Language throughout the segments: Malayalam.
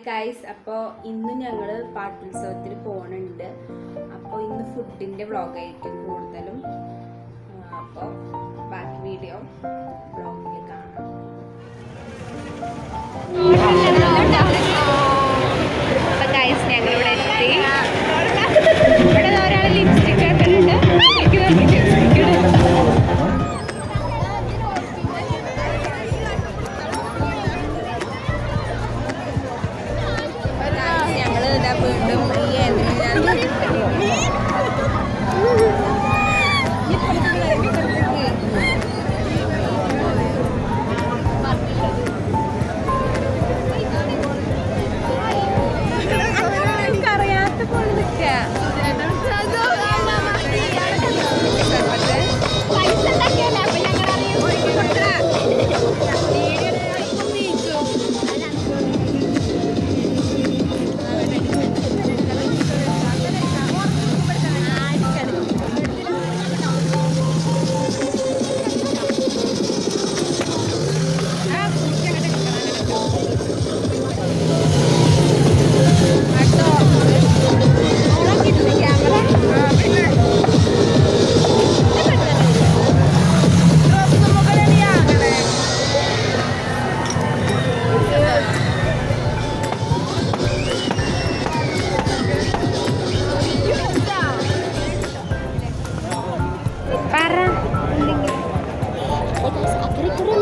ഗൈസ്, അപ്പോൾ ഇന്ന് ഞങ്ങൾ പാട്ടുത്സവത്തിന് പോകുന്നുണ്ട്. അപ്പോൾ ഇന്ന് ഫുഡിൻ്റെ വ്ളോഗായിരിക്കും കൂടുതലും. അപ്പോൾ ബാക്കി വീഡിയോ വ്ളോഗിൽ കാണാം. അപ്പോൾ ഗൈസ് ഞങ്ങളിവിടെ എത്തി. ഇവിടെ ഒരാൾ ലിപ്സ്റ്റിക് ആക്കുന്നുണ്ട്.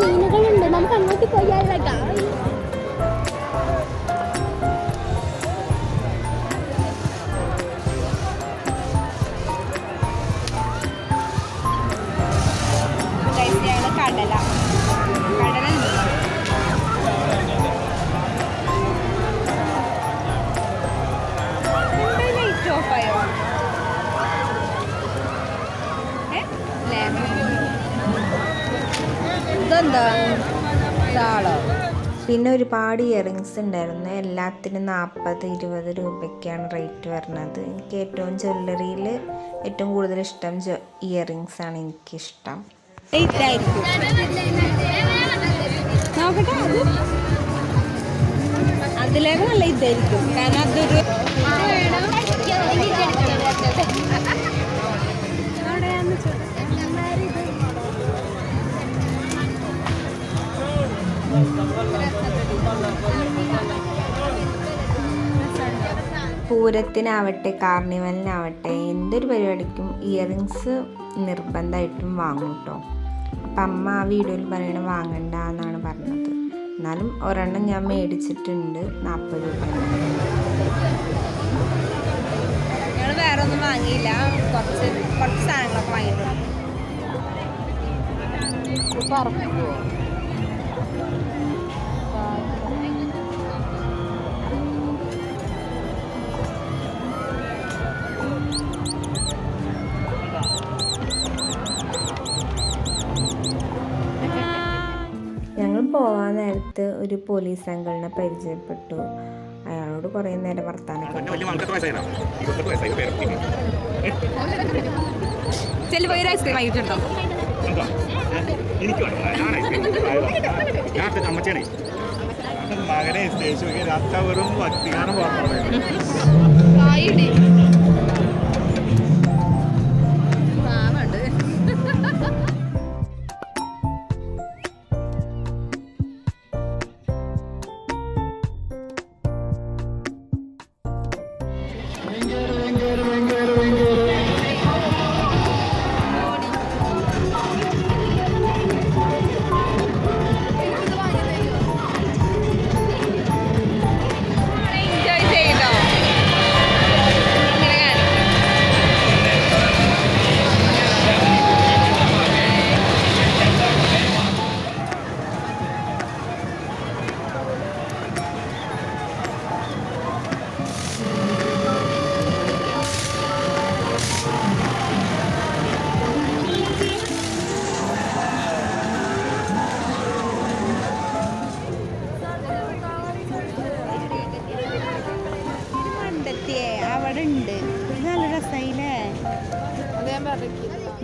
മീനുകളുണ്ട്, നമുക്ക് അങ്ങോട്ട് പോയാലോ? കടല ലൈറ്റ് ഓഫായോ? ഇതെന്താ താളോ? പിന്നെ ഒരുപാട് ഇയറിങ്സ് ഉണ്ടായിരുന്നു. എല്ലാത്തിനും 40-20 രൂപയ്ക്കാണ് റേറ്റ് വരുന്നത്. എനിക്ക് ഏറ്റവും ജ്വല്ലറിയിൽ ഏറ്റവും കൂടുതൽ ഇഷ്ടം ഇയറിങ്സ് ആണ്. എനിക്കിഷ്ടം അതിലേക്ക് നല്ല ഇതായിരിക്കും, കാരണം അതൊരു പൂരത്തിനാവട്ടെ കാർണിവലിനാവട്ടെ എന്തൊരു പരിപാടിക്കും ഇയറിങ്സ് നിർബന്ധമായിട്ടും വാങ്ങും കേട്ടോ. അപ്പം അമ്മ ആ വീഡിയോയിൽ പറയണ വാങ്ങണ്ട എന്നാണ് പറഞ്ഞത്. എന്നാലും ഒരെണ്ണം ഞാൻ മേടിച്ചിട്ടുണ്ട് 40 രൂപ. ഞങ്ങൾ വേറെ ഒന്നും വാങ്ങിയില്ല, കുറച്ച് സാധനങ്ങളൊക്കെ വാങ്ങിയിട്ടുണ്ട്. ഞങ്ങൾ പോകാൻ നേരത്ത് ഒരു പോലീസ് അങ്കിളിനെ പരിചയപ്പെട്ടു. അയാളോട് കുറേ നേരം വർത്താനൊക്കെ മകനെ സ്റ്റേജ് വെറും ഭക്തിഗാനം പറഞ്ഞു.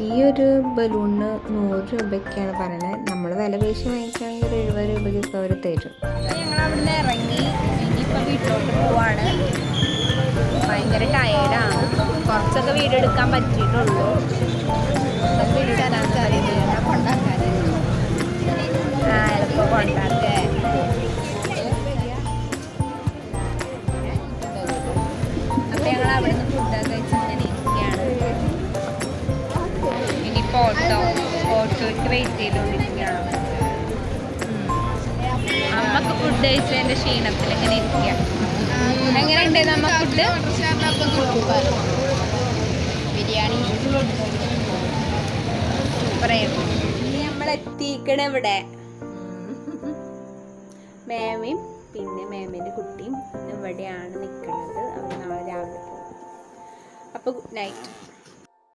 ഈ ഒരു ബലൂണിന് 100 രൂപയ്ക്കാണ് പറയുന്നത്. നമ്മൾ വില പേശി വാങ്ങിക്കുകയാണെങ്കിൽ ഒരു 70 രൂപയ്ക്കൊക്കെ അവർ തരും. ഞങ്ങൾ അവിടെ നിന്ന് ഇറങ്ങി ഇനിയിപ്പോൾ വീട്ടിലോട്ട് വീഡിയോ എടുക്കാൻ പറ്റിയിട്ടുള്ളൂ. എളുപ്പം കൊണ്ടാക്കേ. അപ്പൊ ഞങ്ങൾ അവിടെ നിന്ന് ഫുഡൊക്കെ കഴിച്ച് ഇങ്ങനെ ഇരിക്കുകയാണ്. ഇനിയിപ്പോൾ ഓട്ടോയ്ക്ക് വെയിറ്റ് ചെയ്തുകൊണ്ടിരിക്കുകയാണ്. അമ്മക്ക് ഫുഡ് കഴിച്ചതിന്റെ ക്ഷീണത്തിൽ ഇങ്ങനെ ഇരിക്കുക. എങ്ങനെയുണ്ട് നമ്മ ഫുഡ്? ബിരിയാണി സൂപ്പറായിരുന്നു. ഇനി നമ്മൾ എത്തിക്കണ ഇവിടെ മേമയും പിന്നെ മേമേൻ്റെ കുട്ടിയും ഇവിടെയാണ് നിൽക്കുന്നത്. അപ്പോൾ നാളെ രാവിലെ പോകും. അപ്പോൾ ഗുഡ് നൈറ്റ്.